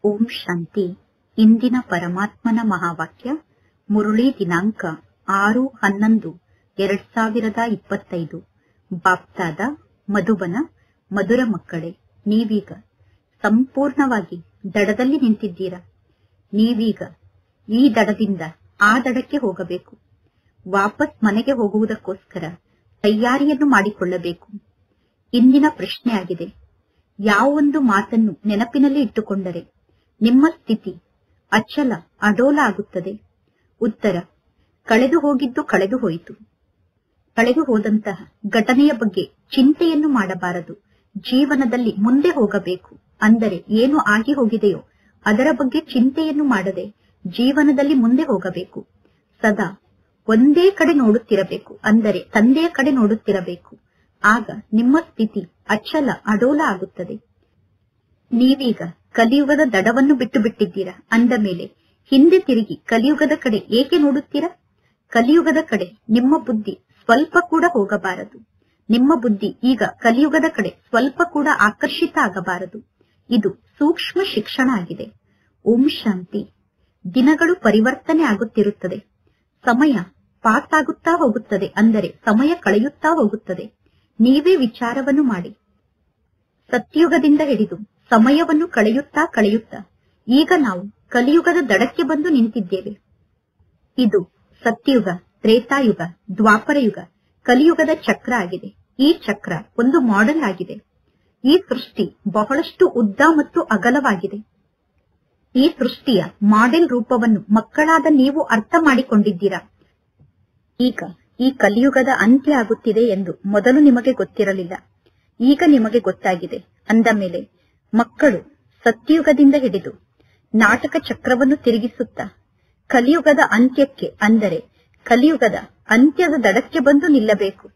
ಓಂ ಶಾಂತಿ. ಇಂದಿನ ಪರಮಾತ್ಮನ ಮಹಾವಾಕ್ಯ ಮುರುಳಿ ದಿನಾಂಕ 6-11-2025. ಬಾಪ್ತಾದ ಮಧುಬನ. ಮಧುರ ಮಕ್ಕಳೇ, ನೀವೀಗ ಸಂಪೂರ್ಣವಾಗಿ ದಡದಲ್ಲಿ ನಿಂತಿದ್ದೀರಾ. ನೀವೀಗ ಈ ದಡದಿಂದ ಆ ದಡಕ್ಕೆ ಹೋಗಬೇಕು. ವಾಪಸ್ ಮನೆಗೆ ಹೋಗುವುದಕ್ಕೋಸ್ಕರ ತಯಾರಿಯನ್ನು ಮಾಡಿಕೊಳ್ಳಬೇಕು. ಇಂದಿನ ಪ್ರಶ್ನೆಯಾಗಿದೆ, ಯಾವ ಒಂದು ಮಾತನ್ನು ನೆನಪಿನಲ್ಲಿ ಇಟ್ಟುಕೊಂಡರೆ ನಿಮ್ಮ ಸ್ಥಿತಿ ಅಚಲ ಅಡೋಲ ಆಗುತ್ತದೆ? ಉತ್ತರ, ಕಳೆದು ಹೋಗಿದ್ದು ಕಳೆದು ಹೋಯಿತು. ಕಳೆದು ಹೋದಂತಹ ಘಟನೆಯ ಬಗ್ಗೆ ಚಿಂತೆಯನ್ನು ಮಾಡಬಾರದು. ಜೀವನದಲ್ಲಿ ಮುಂದೆ ಹೋಗಬೇಕು. ಅಂದರೆ ಏನು ಆಗಿ ಹೋಗಿದೆಯೋ ಅದರ ಬಗ್ಗೆ ಚಿಂತೆಯನ್ನು ಮಾಡದೆ ಜೀವನದಲ್ಲಿ ಮುಂದೆ ಹೋಗಬೇಕು. ಸದಾ ಒಂದೇ ಕಡೆ ನೋಡುತ್ತಿರಬೇಕು, ಅಂದರೆ ತಂದೆಯ ಕಡೆ ನೋಡುತ್ತಿರಬೇಕು. ಆಗ ನಿಮ್ಮ ಸ್ಥಿತಿ ಅಚಲ ಅಡೋಲ ಆಗುತ್ತದೆ. ನೀವೀಗ ಕಲಿಯುಗದ ದಡವನ್ನು ಬಿಟ್ಟು ಬಿಟ್ಟಿದ್ದೀರಾ ಅಂದ ಮೇಲೆ ಹಿಂದೆ ತಿರುಗಿ ಕಲಿಯುಗದ ಕಡೆ ಏಕೆ ನೋಡುತ್ತೀರಾ? ಕಲಿಯುಗದ ಕಡೆ ನಿಮ್ಮ ಬುದ್ಧಿ ಸ್ವಲ್ಪ ಕೂಡ ಹೋಗಬಾರದು. ನಿಮ್ಮ ಬುದ್ಧಿ ಈಗ ಕಲಿಯುಗದ ಕಡೆ ಸ್ವಲ್ಪ ಕೂಡ ಆಕರ್ಷಿತ ಆಗಬಾರದು. ಇದು ಸೂಕ್ಷ್ಮ ಶಿಕ್ಷಣ ಆಗಿದೆ. ಓಂ ಶಾಂತಿ. ದಿನಗಳು ಪರಿವರ್ತನೆ ಆಗುತ್ತಿರುತ್ತದೆ. ಸಮಯ ಪಾಸ್ ಆಗುತ್ತಾ ಹೋಗುತ್ತದೆ, ಅಂದರೆ ಸಮಯ ಕಳೆಯುತ್ತಾ ಹೋಗುತ್ತದೆ. ನೀವೇ ವಿಚಾರವನ್ನು ಮಾಡಿ. ಸತ್ಯುಗದಿಂದ ಹಿಡಿದು ಸಮಯವನ್ನು ಕಳೆಯುತ್ತಾ ಈಗ ನಾವು ಕಲಿಯುಗದ ದಡಕ್ಕೆ ಬಂದು ನಿಂತಿದ್ದೇವೆ. ಇದು ಸತ್ಯುಗ, ತ್ರೇತಾಯುಗ, ದ್ವಾಪರಯುಗ, ಕಲಿಯುಗದ ಚಕ್ರ ಆಗಿದೆ. ಈ ಚಕ್ರ ಒಂದು ಮಾಡೆಲ್ ಆಗಿದೆ. ಈ ಸೃಷ್ಟಿ ಬಹಳಷ್ಟು ಉದ್ದ ಮತ್ತು ಅಗಲವಾಗಿದೆ. ಈ ಸೃಷ್ಟಿಯ ಮಾಡೆಲ್ ರೂಪವನ್ನು ಮಕ್ಕಳಾದ ನೀವು ಅರ್ಥ ಮಾಡಿಕೊಂಡಿದ್ದೀರಾ. ಈಗ ಈ ಕಲಿಯುಗದ ಅಂತ್ಯ ಆಗುತ್ತಿದೆ ಎಂದು ಮೊದಲು ನಿಮಗೆ ಗೊತ್ತಿರಲಿಲ್ಲ. ಈಗ ನಿಮಗೆ ಗೊತ್ತಾಗಿದೆ. ಅಂದ ಮೇಲೆ ಮಕ್ಕಳು ಸತ್ಯುಗದಿಂದ ಹಿಡಿದು ನಾಟಕ ಚಕ್ರವನ್ನು ತಿರುಗಿಸುತ್ತಾ ಕಲಿಯುಗದ ಅಂತ್ಯಕ್ಕೆ, ಅಂದರೆ ಕಲಿಯುಗದ ಅಂತ್ಯದ ದಡಕ್ಕೆ ಬಂದು ನಿಲ್ಲಬೇಕು.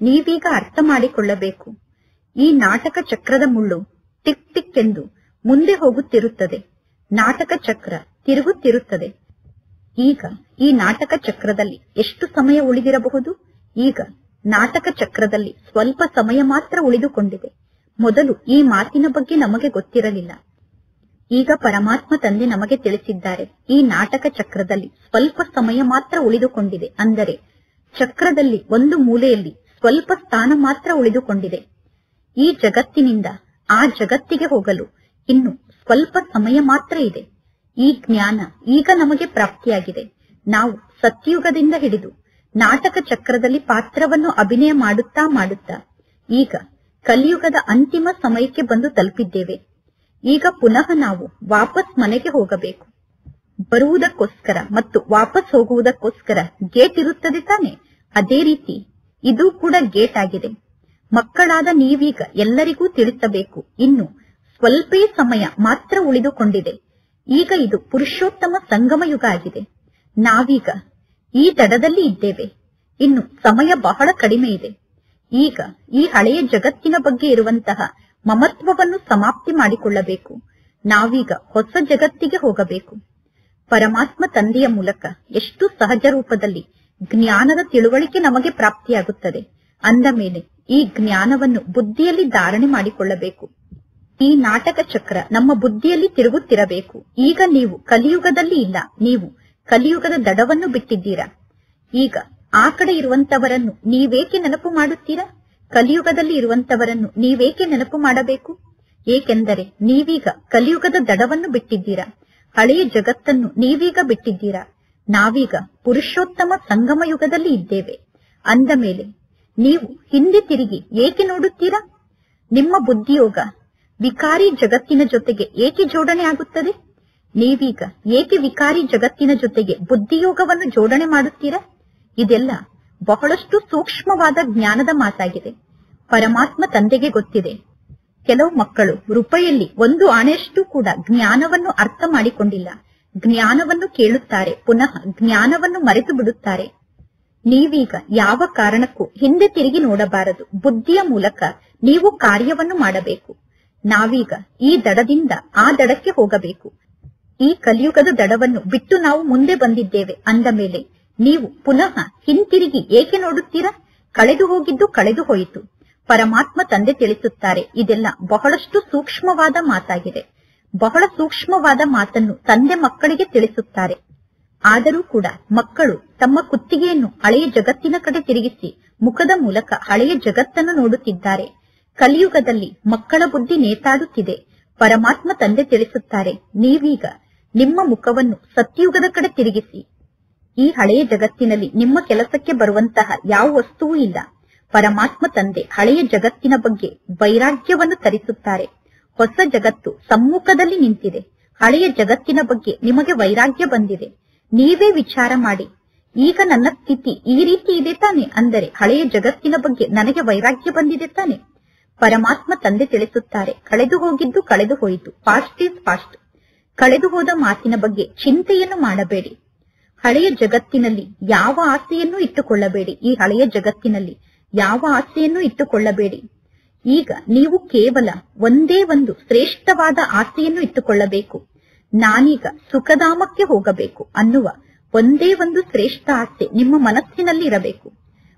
ನೀವೀಗ ಅರ್ಥ ಮಾಡಿಕೊಳ್ಳಬೇಕು. ಈ ನಾಟಕ ಚಕ್ರದ ಮುಳ್ಳು ಟಿಕ್ ಟಿಕ್ ಎಂದು ಮುಂದೆ ಹೋಗುತ್ತಿರುತ್ತದೆ. ನಾಟಕ ಚಕ್ರ ತಿರುಗುತ್ತಿರುತ್ತದೆ. ಈಗ ಈ ನಾಟಕ ಚಕ್ರದಲ್ಲಿ ಎಷ್ಟು ಸಮಯ ಉಳಿದಿರಬಹುದು? ಈಗ ನಾಟಕ ಚಕ್ರದಲ್ಲಿ ಸ್ವಲ್ಪ ಸಮಯ ಮಾತ್ರ ಉಳಿದುಕೊಂಡಿದೆ. ಮೊದಲು ಈ ಮಾತಿನ ಬಗ್ಗೆ ನಮಗೆ ಗೊತ್ತಿರಲಿಲ್ಲ. ಈಗ ಪರಮಾತ್ಮ ತಂದೆ ನಮಗೆ ತಿಳಿಸಿದ್ದಾರೆ, ಈ ನಾಟಕ ಚಕ್ರದಲ್ಲಿ ಸ್ವಲ್ಪ ಸಮಯ ಮಾತ್ರ ಉಳಿದುಕೊಂಡಿದೆ. ಅಂದರೆ ಚಕ್ರದಲ್ಲಿ ಒಂದು ಮೂಲೆಯಲ್ಲಿ ಸ್ವಲ್ಪ ಸ್ಥಾನ ಮಾತ್ರ ಉಳಿದುಕೊಂಡಿದೆ. ಈ ಜಗತ್ತಿನಿಂದ ಆ ಜಗತ್ತಿಗೆ ಹೋಗಲು ಇನ್ನು ಸ್ವಲ್ಪ ಸಮಯ ಮಾತ್ರ ಇದೆ. ಈ ಜ್ಞಾನ ಈಗ ನಮಗೆ ಪ್ರಾಪ್ತಿಯಾಗಿದೆ. ನಾವು ಸತ್ಯುಗದಿಂದ ಹಿಡಿದು ನಾಟಕ ಚಕ್ರದಲ್ಲಿ ಪಾತ್ರವನ್ನು ಅಭಿನಯ ಮಾಡುತ್ತಾ ಈಗ ಕಲಿಯುಗದ ಅಂತಿಮ ಸಮಯಕ್ಕೆ ಬಂದು ತಲುಪಿದ್ದೇವೆ. ಈಗ ಪುನಃ ನಾವು ವಾಪಸ್ ಮನೆಗೆ ಹೋಗಬೇಕು. ಬರುವುದಕ್ಕೋಸ್ಕರ ಮತ್ತು ವಾಪಸ್ ಹೋಗುವುದಕ್ಕೋಸ್ಕರ ಗೇಟ್ ಇರುತ್ತದೆ ತಾನೆ? ಅದೇ ರೀತಿ ಇದು ಕೂಡ ಗೇಟ್ ಆಗಿದೆ. ಮಕ್ಕಳಾದ ನೀವೀಗ ಎಲ್ಲರಿಗೂ ತಿಳಿಸಬೇಕು, ಇನ್ನು ಸ್ವಲ್ಪೇ ಸಮಯ ಮಾತ್ರ ಉಳಿದುಕೊಂಡಿದೆ. ಈಗ ಇದು ಪುರುಷೋತ್ತಮ ಸಂಗಮ ಯುಗ ಆಗಿದೆ. ನಾವೀಗ ಈ ದಡದಲ್ಲಿ ಇದ್ದೇವೆ. ಇನ್ನು ಸಮಯ ಬಹಳ ಕಡಿಮೆ ಇದೆ. ಈಗ ಈ ಹಳೆಯ ಜಗತ್ತಿನ ಬಗ್ಗೆ ಇರುವಂತಹ ಮಮತ್ವವನ್ನು ಸಮಾಪ್ತಿ ಮಾಡಿಕೊಳ್ಳಬೇಕು. ನಾವೀಗ ಹೊಸ ಜಗತ್ತಿಗೆ ಹೋಗಬೇಕು. ಪರಮಾತ್ಮ ತಂದೆಯ ಮೂಲಕ ಎಷ್ಟು ಸಹಜ ರೂಪದಲ್ಲಿ ಜ್ಞಾನದ ತಿಳುವಳಿಕೆ ನಮಗೆ ಪ್ರಾಪ್ತಿಯಾಗುತ್ತದೆ. ಅಂದ ಮೇಲೆ ಈ ಜ್ಞಾನವನ್ನು ಬುದ್ಧಿಯಲ್ಲಿ ಧಾರಣೆ ಮಾಡಿಕೊಳ್ಳಬೇಕು. ಈ ನಾಟಕ ಚಕ್ರ ನಮ್ಮ ಬುದ್ಧಿಯಲ್ಲಿ ತಿರುಗುತ್ತಿರಬೇಕು. ಈಗ ನೀವು ಕಲಿಯುಗದಲ್ಲಿ ಇಲ್ಲ, ನೀವು ಕಲಿಯುಗದ ದಡವನ್ನು ಬಿಟ್ಟಿದ್ದೀರಾ. ಈಗ ಆ ಕಡೆ ಇರುವಂತವರನ್ನು ನೀವೇಕೆ ನೆನಪು ಮಾಡುತ್ತೀರಾ? ಕಲಿಯುಗದಲ್ಲಿ ಇರುವಂತವರನ್ನು ನೀವೇಕೆ ನೆನಪು ಮಾಡಬೇಕು? ಏಕೆಂದರೆ ನೀವೀಗ ಕಲಿಯುಗದ ದಡವನ್ನು ಬಿಟ್ಟಿದ್ದೀರಾ. ಹಳೆಯ ಜಗತ್ತನ್ನು ನೀವೀಗ ಬಿಟ್ಟಿದ್ದೀರಾ. ನಾವೀಗ ಪುರುಷೋತ್ತಮ ಸಂಗಮ ಯುಗದಲ್ಲಿ ಇದ್ದೇವೆ. ಅಂದ ಮೇಲೆ ನೀವು ಹಿಂದೆ ತಿರುಗಿ ಏಕೆ ನೋಡುತ್ತೀರಾ? ನಿಮ್ಮ ಬುದ್ಧಿಯೋಗ ವಿಕಾರಿ ಜಗತ್ತಿನ ಜೊತೆಗೆ ಏಕೆ ಜೋಡಣೆ ಆಗುತ್ತದೆ? ನೀವೀಗ ಏಕೆ ವಿಕಾರಿ ಜಗತ್ತಿನ ಜೊತೆಗೆ ಬುದ್ಧಿಯೋಗವನ್ನು ಜೋಡಣೆ ಮಾಡುತ್ತೀರಾ? ಇದೆಲ್ಲ ಬಹಳಷ್ಟು ಸೂಕ್ಷ್ಮವಾದ ಜ್ಞಾನದ ಮಾತಾಗಿದೆ. ಪರಮಾತ್ಮ ತಂದೆಗೆ ಗೊತ್ತಿದೆ. ಕೆಲವು ಮಕ್ಕಳು ರೂಪಾಯಲ್ಲಿ ಒಂದು ಆಣೆಯಷ್ಟು ಕೂಡ ಜ್ಞಾನವನ್ನು ಅರ್ಥ ಮಾಡಿಕೊಂಡಿಲ್ಲ. ಜ್ಞಾನವನ್ನು ಕೇಳುತ್ತಾರೆ, ಪುನಃ ಜ್ಞಾನವನ್ನು ಮರೆತು ಬಿಡುತ್ತಾರೆ. ನೀವೀಗ ಯಾವ ಕಾರಣಕ್ಕೂ ಹಿಂದೆ ತಿರುಗಿ ನೋಡಬಾರದು. ಬುದ್ಧಿಯ ಮೂಲಕ ನೀವು ಕಾರ್ಯವನ್ನು ಮಾಡಬೇಕು. ನಾವೀಗ ಈ ದಡದಿಂದ ಆ ದಡಕ್ಕೆ ಹೋಗಬೇಕು. ಈ ಕಲಿಯುಗದ ದಡವನ್ನು ಬಿಟ್ಟು ನಾವು ಮುಂದೆ ಬಂದಿದ್ದೇವೆ. ಅಂದ ಮೇಲೆ ನೀವು ಪುನಃ ಹಿಂತಿರುಗಿ ಏಕೆ ನೋಡುತ್ತೀರಾ? ಕಳೆದು ಹೋಗಿದ್ದು ಕಳೆದು ಹೋಯಿತು. ಪರಮಾತ್ಮ ತಂದೆ ತಿಳಿಸುತ್ತಾರೆ, ಇದೆಲ್ಲ ಬಹಳಷ್ಟು ಸೂಕ್ಷ್ಮವಾದ ಮಾತಾಗಿದೆ. ಬಹಳ ಸೂಕ್ಷ್ಮವಾದ ಮಾತನ್ನು ತಂದೆ ಮಕ್ಕಳಿಗೆ ತಿಳಿಸುತ್ತಾರೆ. ಆದರೂ ಕೂಡ ಮಕ್ಕಳು ತಮ್ಮ ಕುತ್ತಿಗೆಯನ್ನು ಹಳೆಯ ಜಗತ್ತಿನ ಕಡೆ ತಿರುಗಿಸಿ ಮುಖದ ಮೂಲಕ ಹಳೆಯ ಜಗತ್ತನ್ನು ನೋಡುತ್ತಿದ್ದಾರೆ. ಕಲಿಯುಗದಲ್ಲಿ ಮಕ್ಕಳ ಬುದ್ಧಿ ನೇತಾಡುತ್ತಿದೆ. ಪರಮಾತ್ಮ ತಂದೆ ತಿಳಿಸುತ್ತಾರೆ, ನೀವೀಗ ನಿಮ್ಮ ಮುಖವನ್ನು ಸತ್ಯಯುಗದ ಕಡೆ ತಿರುಗಿಸಿ. ಈ ಹಳೆಯ ಜಗತ್ತಿನಲ್ಲಿ ನಿಮ್ಮ ಕೆಲಸಕ್ಕೆ ಬರುವಂತಹ ಯಾವ ವಸ್ತುವೂ ಇಲ್ಲ. ಪರಮಾತ್ಮ ತಂದೆ ಹಳೆಯ ಜಗತ್ತಿನ ಬಗ್ಗೆ ವೈರಾಗ್ಯವನ್ನು ತರಿಸುತ್ತಾರೆ. ಹೊಸ ಜಗತ್ತು ಸಮ್ಮುಖದಲ್ಲಿ ನಿಂತಿದೆ. ಹಳೆಯ ಜಗತ್ತಿನ ಬಗ್ಗೆ ನಿಮಗೆ ವೈರಾಗ್ಯ ಬಂದಿದೆ. ನೀವೇ ವಿಚಾರ ಮಾಡಿ, ಈಗ ನನ್ನ ಸ್ಥಿತಿ ಈ ರೀತಿ ಇದೆ ತಾನೆ, ಅಂದರೆ ಹಳೆಯ ಜಗತ್ತಿನ ಬಗ್ಗೆ ನನಗೆ ವೈರಾಗ್ಯ ಬಂದಿದೆ ತಾನೆ. ಪರಮಾತ್ಮ ತಂದೆ ತಿಳಿಸುತ್ತಾರೆ, ಕಳೆದು ಹೋಗಿದ್ದು ಕಳೆದು ಹೋಯಿತು. Past is past. ಕಳೆದು ಹೋದ ಮಾತಿನ ಬಗ್ಗೆ ಚಿಂತೆಯನ್ನು ಮಾಡಬೇಡಿ. ಹಳೆಯ ಜಗತ್ತಿನಲ್ಲಿ ಯಾವ ಆಸೆಯನ್ನು ಇಟ್ಟುಕೊಳ್ಳಬೇಡಿ. ಈ ಹಳೆಯ ಜಗತ್ತಿನಲ್ಲಿ ಯಾವ ಆಸೆಯನ್ನು ಇಟ್ಟುಕೊಳ್ಳಬೇಡಿ. ಈಗ ನೀವು ಕೇವಲ ಒಂದೇ ಒಂದು ಶ್ರೇಷ್ಠವಾದ ಆಸೆಯನ್ನು ಇಟ್ಟುಕೊಳ್ಳಬೇಕು. ನಾನೀಗ ಸುಖಧಾಮಕ್ಕೆ ಹೋಗಬೇಕು ಅನ್ನುವ ಒಂದೇ ಒಂದು ಶ್ರೇಷ್ಠ ಆಸೆ ನಿಮ್ಮ ಮನಸ್ಸಿನಲ್ಲಿ ಇರಬೇಕು.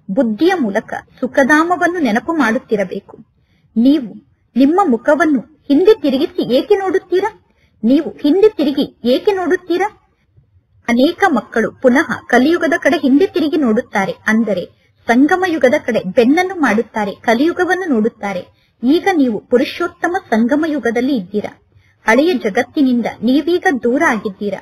ಬುದ್ಧಿಯ ಮೂಲಕ ಸುಖಧಾಮವನ್ನು ನೆನಪು ಮಾಡುತ್ತಿರಬೇಕು. ನೀವು ನಿಮ್ಮ ಮುಖವನ್ನು ಹಿಂದೆ ತಿರುಗಿಸಿ ಏಕೆ ನೋಡುತ್ತೀರಾ? ನೀವು ಹಿಂದೆ ತಿರುಗಿ ಏಕೆ ನೋಡುತ್ತೀರಾ? ಅನೇಕ ಮಕ್ಕಳು ಪುನಃ ಕಲಿಯುಗದ ಕಡೆ ಹಿಂದೆ ತಿರುಗಿ ನೋಡುತ್ತಾರೆ, ಅಂದರೆ ಸಂಗಮ ಯುಗದ ಕಡೆ ಬೆನ್ನನ್ನು ಮಾಡುತ್ತಾರೆ, ಕಲಿಯುಗವನ್ನು ನೋಡುತ್ತಾರೆ. ಈಗ ನೀವು ಪುರುಷೋತ್ತಮ ಸಂಗಮ ಯುಗದಲ್ಲಿ ಇದ್ದೀರಾ. ಹಳೆಯ ಜಗತ್ತಿನಿಂದ ನೀವೀಗ ದೂರ ಆಗಿದ್ದೀರಾ.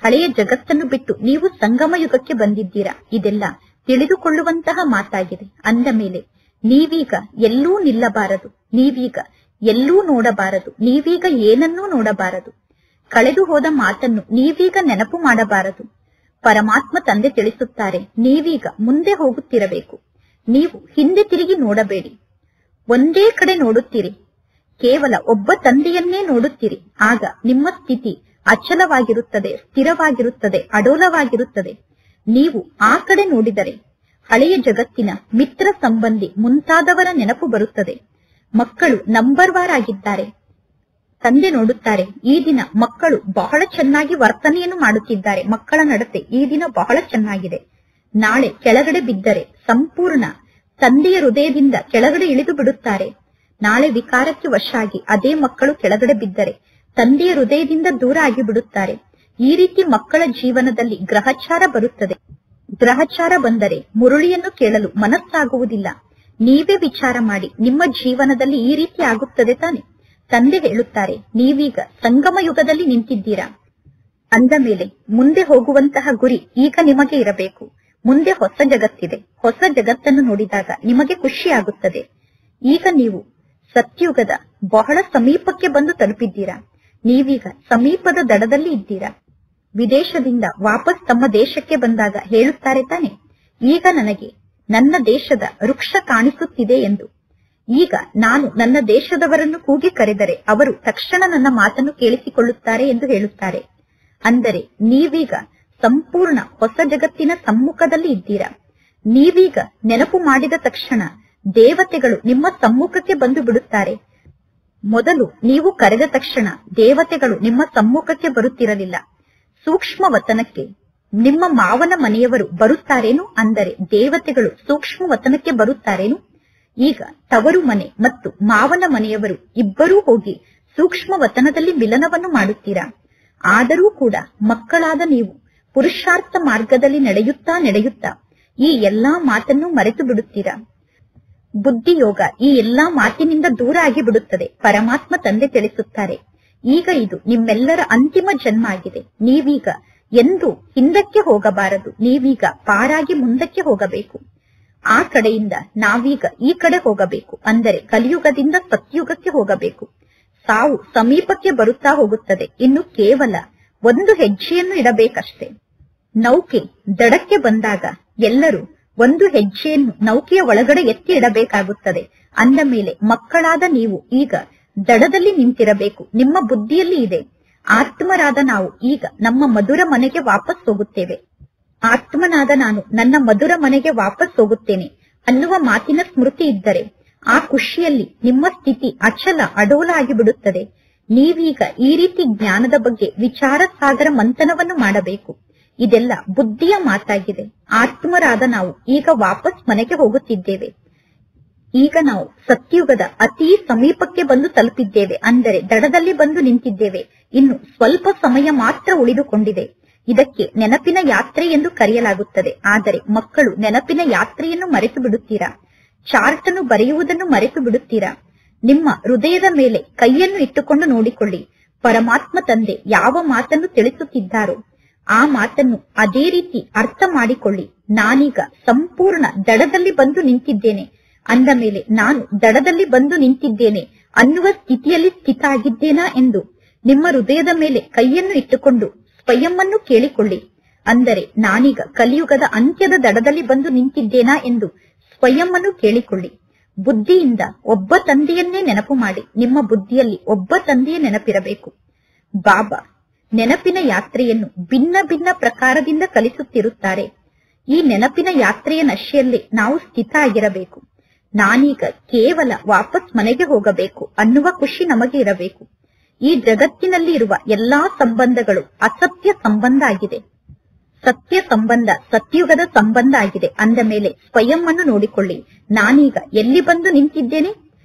ಹಳೆಯ ಜಗತ್ತನ್ನು ಬಿಟ್ಟು ನೀವು ಸಂಗಮ ಯುಗಕ್ಕೆ ಬಂದಿದ್ದೀರಾ. ಇದೆಲ್ಲ ತಿಳಿದುಕೊಳ್ಳುವಂತಹ ಮಾತಾಗಿದೆ. ಅಂದ ಮೇಲೆ ನೀವೀಗ ಎಲ್ಲೂ ನಿಲ್ಲಬಾರದು, ನೀವೀಗ ಎಲ್ಲೂ ನೋಡಬಾರದು, ನೀವೀಗ ಏನನ್ನೂ ನೋಡಬಾರದು. ಕಳೆದು ಹೋದ ಮಾತನ್ನು ನೀವೀಗ ನೆನಪು ಮಾಡಬಾರದು. ಪರಮಾತ್ಮ ತಂದೆ ತಿಳಿಸುತ್ತಾರೆ, ನೀವೀಗ ಮುಂದೆ ಹೋಗುತ್ತಿರಬೇಕು. ನೀವು ಹಿಂದೆ ತಿರುಗಿ ನೋಡಬೇಡಿ. ಒಂದೇ ಕಡೆ ನೋಡುತ್ತೀರಿ. ಕೇವಲ ಒಬ್ಬ ತಂದೆಯನ್ನೇ ನೋಡುತ್ತೀರಿ. ಆಗ ನಿಮ್ಮ ಸ್ಥಿತಿ ಅಚಲವಾಗಿರುತ್ತದೆ, ಸ್ಥಿರವಾಗಿರುತ್ತದೆ, ಅಡೋಲವಾಗಿರುತ್ತದೆ. ನೀವು ಆ ಕಡೆ ನೋಡಿದರೆ ಹಳೆಯ ಜಗತ್ತಿನ ಮಿತ್ರ ಸಂಬಂಧಿ ಮುಂತಾದವರ ನೆನಪು ಬರುತ್ತದೆ. ಮಕ್ಕಳು ನಂಬರ್ ವಾರ್ ಆಗಿದ್ದಾರೆ. ತಂದೆ ನೋಡುತ್ತಾರೆ, ಈ ದಿನ ಮಕ್ಕಳು ಬಹಳ ಚೆನ್ನಾಗಿ ವರ್ತನೆಯನ್ನು ಮಾಡುತ್ತಿದ್ದಾರೆ. ಮಕ್ಕಳ ನಡತೆ ಈ ದಿನ ಬಹಳ ಚೆನ್ನಾಗಿದೆ. ನಾಳೆ ಕೆಳಗಡೆ ಬಿದ್ದರೆ ಸಂಪೂರ್ಣ ತಂದೆಯ ಹೃದಯದಿಂದ ಕೆಳಗಡೆ ಇಳಿದು ಬಿಡುತ್ತಾರೆ. ನಾಳೆ ವಿಕಾರಕ್ಕೆ ವಶ ಆಗಿ ಅದೇ ಮಕ್ಕಳು ಕೆಳಗಡೆ ಬಿದ್ದರೆ ತಂದೆಯ ಹೃದಯದಿಂದ ದೂರ ಆಗಿ ಬಿಡುತ್ತಾರೆ. ಈ ರೀತಿ ಮಕ್ಕಳ ಜೀವನದಲ್ಲಿ ಗ್ರಹಚಾರ ಬರುತ್ತದೆ. ಗ್ರಹಚಾರ ಬಂದರೆ ಮುರುಳಿಯನ್ನು ಕೇಳಲು ಮನಸ್ಸಾಗುವುದಿಲ್ಲ. ನೀವೇ ವಿಚಾರ ಮಾಡಿ, ನಿಮ್ಮ ಜೀವನದಲ್ಲಿ ಈ ರೀತಿ ಆಗುತ್ತದೆ ತಾನೆ. ತಂದೆ ಹೇಳುತ್ತಾರೆ, ನೀವೀಗ ಸಂಗಮ ಯುಗದಲ್ಲಿ ನಿಂತಿದ್ದೀರಾ. ಅಂದ ಮೇಲೆ ಮುಂದೆ ಹೋಗುವಂತಹ ಗುರಿ ಈಗ ನಿಮಗೆ ಇರಬೇಕು. ಮುಂದೆ ಹೊಸ ಜಗತ್ತಿದೆ. ಹೊಸ ಜಗತ್ತನ್ನು ನೋಡಿದಾಗ ನಿಮಗೆ ಖುಷಿಯಾಗುತ್ತದೆ. ಈಗ ನೀವು ಸತ್ಯುಗದ ಬಹಳ ಸಮೀಪಕ್ಕೆ ಬಂದು ತಲುಪಿದ್ದೀರಾ. ನೀವೀಗ ಸಮೀಪದ ದಡದಲ್ಲಿ ಇದ್ದೀರಾ. ವಿದೇಶದಿಂದ ವಾಪಸ್ ತಮ್ಮ ದೇಶಕ್ಕೆ ಬಂದಾಗ ಹೇಳುತ್ತಾರೆ ತಾನೆ, ಈಗ ನನಗೆ ನನ್ನ ದೇಶದ ವೃಕ್ಷ ಕಾಣಿಸುತ್ತಿದೆ ಎಂದು. ಈಗ ನಾನು ನನ್ನ ದೇಶದವರನ್ನು ಕೂಗಿ ಕರೆದರೆ ಅವರು ತಕ್ಷಣ ನನ್ನ ಮಾತನ್ನು ಕೇಳಿಸಿಕೊಳ್ಳುತ್ತಾರೆ ಎಂದು ಹೇಳುತ್ತಾರೆ. ಅಂದರೆ ನೀವೀಗ ಸಂಪೂರ್ಣ ಹೊಸ ಜಗತ್ತಿನ ಸಮ್ಮುಖದಲ್ಲಿ ಇದ್ದೀರಾ. ನೀವೀಗ ನೆನಪು ಮಾಡಿದ ತಕ್ಷಣ ದೇವತೆಗಳು ನಿಮ್ಮ ಸಮ್ಮುಖಕ್ಕೆ ಬಂದು ಬಿಡುತ್ತಾರೆ. ಮೊದಲು ನೀವು ಕರೆದ ತಕ್ಷಣ ದೇವತೆಗಳು ನಿಮ್ಮ ಸಮ್ಮುಖಕ್ಕೆ ಬರುತ್ತಿರಲಿಲ್ಲ. ಸೂಕ್ಷ್ಮ ವತನಕ್ಕೆ ನಿಮ್ಮ ಮಾವನ ಮನೆಯವರು ಬರುತ್ತಾರೇನು? ಅಂದರೆ ದೇವತೆಗಳು ಸೂಕ್ಷ್ಮ ವತನಕ್ಕೆ ಬರುತ್ತಾರೇನು? ಈಗ ತವರು ಮನೆ ಮತ್ತು ಮಾವನ ಮನೆಯವರು ಇಬ್ಬರೂ ಹೋಗಿ ಸೂಕ್ಷ್ಮ ವತನದಲ್ಲಿ ಮಿಲನವನ್ನು ಮಾಡುತ್ತೀರಾ. ಆದರೂ ಕೂಡ ಮಕ್ಕಳಾದ ನೀವು ಪುರುಷಾರ್ಥ ಮಾರ್ಗದಲ್ಲಿ ನಡೆಯುತ್ತಾ ಈ ಎಲ್ಲಾ ಮಾತನ್ನು ಮರೆತು ಬಿಡುತ್ತೀರಾ. ಬುದ್ಧಿಯೋಗ ಈ ಎಲ್ಲಾ ಮಾತಿನಿಂದ ದೂರ ಆಗಿ ಬಿಡುತ್ತದೆ. ಪರಮಾತ್ಮ ತಂದೆ ತಿಳಿಸುತ್ತಾರೆ, ಈಗ ಇದು ನಿಮ್ಮೆಲ್ಲರ ಅಂತಿಮ ಜನ್ಮ ಆಗಿದೆ. ನೀವೀಗ ಎಂದು ಹಿಂದಕ್ಕೆ ಹೋಗಬಾರದು. ನೀವೀಗ ಪಾರಾಗಿ ಮುಂದಕ್ಕೆ ಹೋಗಬೇಕು. ಆ ಕಡೆಯಿಂದ ನಾವೀಗ ಈ ಕಡೆ ಹೋಗಬೇಕು. ಅಂದರೆ ಕಲಿಯುಗದಿಂದ ಸತ್ಯುಗಕ್ಕೆ ಹೋಗಬೇಕು. ಸಾವು ಸಮೀಪಕ್ಕೆ ಬರುತ್ತಾ ಹೋಗುತ್ತದೆ. ಇನ್ನು ಕೇವಲ ಒಂದು ಹೆಜ್ಜೆಯನ್ನು ಇಡಬೇಕಷ್ಟೇ. ನೌಕೆ ದಡಕ್ಕೆ ಬಂದಾಗ ಎಲ್ಲರೂ ಒಂದು ಹೆಜ್ಜೆಯನ್ನು ನೌಕೆಯ ಒಳಗಡೆ ಎತ್ತಿ ಇಡಬೇಕಾಗುತ್ತದೆ. ಅಂದ ಮೇಲೆ ಮಕ್ಕಳಾದ ನೀವು ಈಗ ದಡದಲ್ಲಿ ನಿಂತಿರಬೇಕು. ನಿಮ್ಮ ಬುದ್ಧಿಯಲ್ಲಿ ಇದೆ, ಆತ್ಮರಾದ ನಾವು ಈಗ ನಮ್ಮ ಮಧುರ ಮನೆಗೆ ವಾಪಸ್ ಹೋಗುತ್ತೇವೆ. ಆತ್ಮನಾದ ನಾನು ನನ್ನ ಮಧುರ ಮನೆಗೆ ವಾಪಸ್ ಹೋಗುತ್ತೇನೆ ಅನ್ನುವ ಮಾತಿನ ಸ್ಮೃತಿ ಇದ್ದರೆ ಆ ಖುಷಿಯಲ್ಲಿ ನಿಮ್ಮ ಸ್ಥಿತಿ ಅಚಲ ಅಡೋಲ ಆಗಿಬಿಡುತ್ತದೆ. ನೀವೀಗ ಈ ರೀತಿ ಜ್ಞಾನದ ಬಗ್ಗೆ ವಿಚಾರ ಸಾಗರ ಮಂಥನವನ್ನು ಮಾಡಬೇಕು. ಇದೆಲ್ಲ ಬುದ್ಧಿಯ ಮಾತಾಗಿದೆ. ಆತ್ಮರಾದ ನಾವು ಈಗ ವಾಪಸ್ ಮನೆಗೆ ಹೋಗುತ್ತಿದ್ದೇವೆ. ಈಗ ನಾವು ಸತ್ಯುಗದ ಅತಿ ಸಮೀಪಕ್ಕೆ ಬಂದು ತಲುಪಿದ್ದೇವೆ, ಅಂದರೆ ದಡದಲ್ಲಿ ಬಂದು ನಿಂತಿದ್ದೇವೆ. ಇನ್ನು ಸ್ವಲ್ಪ ಸಮಯ ಮಾತ್ರ ಉಳಿದುಕೊಂಡಿದೆ. ಇದಕ್ಕೆ ನೆನಪಿನ ಯಾತ್ರೆ ಎಂದು ಕರೆಯಲಾಗುತ್ತದೆ. ಆದರೆ ಮಕ್ಕಳು ನೆನಪಿನ ಯಾತ್ರೆಯನ್ನು ಮರೆತು ಬಿಡುತ್ತೀರಾ? ಚಾರ್ಟ್ ಅನ್ನು ಬರೆಯುವುದನ್ನು ಮರೆತು ಬಿಡುತ್ತೀರಾ? ನಿಮ್ಮ ಹೃದಯದ ಮೇಲೆ ಕೈಯನ್ನು ಇಟ್ಟುಕೊಂಡು ನೋಡಿಕೊಳ್ಳಿ. ಪರಮಾತ್ಮ ತಂದೆ ಯಾವ ಮಾತನ್ನು ತಿಳಿಸುತ್ತಿದ್ದಾರೋ ಆ ಮಾತನ್ನು ಅದೇ ರೀತಿ ಅರ್ಥ ಮಾಡಿಕೊಳ್ಳಿ. ನಾನೀಗ ಸಂಪೂರ್ಣ ದಡದಲ್ಲಿ ಬಂದು ನಿಂತಿದ್ದೇನೆ ಅಂದ ಮೇಲೆ ನಾನು ದಡದಲ್ಲಿ ಬಂದು ನಿಂತಿದ್ದೇನೆ ಅನ್ನುವ ಸ್ಥಿತಿಯಲ್ಲಿ ಸ್ಥಿತ ಆಗಿದ್ದೇನಾ ಎಂದು ನಿಮ್ಮ ಹೃದಯದ ಮೇಲೆ ಕೈಯನ್ನು ಇಟ್ಟುಕೊಂಡು ಸ್ವಯಂವನ್ನು ಕೇಳಿಕೊಳ್ಳಿ. ಅಂದರೆ ನಾನೀಗ ಕಲಿಯುಗದ ಅಂತ್ಯದ ದಡದಲ್ಲಿ ಬಂದು ನಿಂತಿದ್ದೇನಾ ಎಂದು ಸ್ವಯಂವನ್ನು ಕೇಳಿಕೊಳ್ಳಿ. ಬುದ್ಧಿಯಿಂದ ಒಬ್ಬ ತಂದೆಯನ್ನೇ ನೆನಪು ಮಾಡಿ. ನಿಮ್ಮ ಬುದ್ಧಿಯಲ್ಲಿ ಒಬ್ಬ ತಂದೆಯ ನೆನಪಿರಬೇಕು. ಬಾಬಾ ನೆನಪಿನ ಯಾತ್ರೆಯನ್ನು ಭಿನ್ನ ಭಿನ್ನ ಪ್ರಕಾರದಿಂದ ಕಲಿಸುತ್ತಿರುತ್ತಾರೆ. ಈ ನೆನಪಿನ ಯಾತ್ರೆಯ ನಶೆಯಲ್ಲಿ ನಾವು ಸ್ಥಿತ ಆಗಿರಬೇಕು. ನಾನೀಗ ಕೇವಲ ವಾಪಸ್ ಮನೆಗೆ ಹೋಗಬೇಕು ಅನ್ನುವ ಖುಷಿ ನಮಗೆ ಇರಬೇಕು. ಈ ಜಗತ್ತಿನಲ್ಲಿ ಇರುವ ಎಲ್ಲಾ ಸಂಬಂಧಗಳು ಅಸತ್ಯ ಸಂಬಂಧ ಆಗಿದೆ. ಸತ್ಯ ಸಂಬಂಧ ಸತ್ಯುಗದ ಸಂಬಂಧ ಆಗಿದೆ. ಅಂದ ಮೇಲೆ ಸ್ವಯಂವನ್ನು ನೋಡಿಕೊಳ್ಳಿ. ನಾನೀಗ ಎಲ್ಲಿ ಬಂದು ನಿಂತಿದ್ದೇನೆ?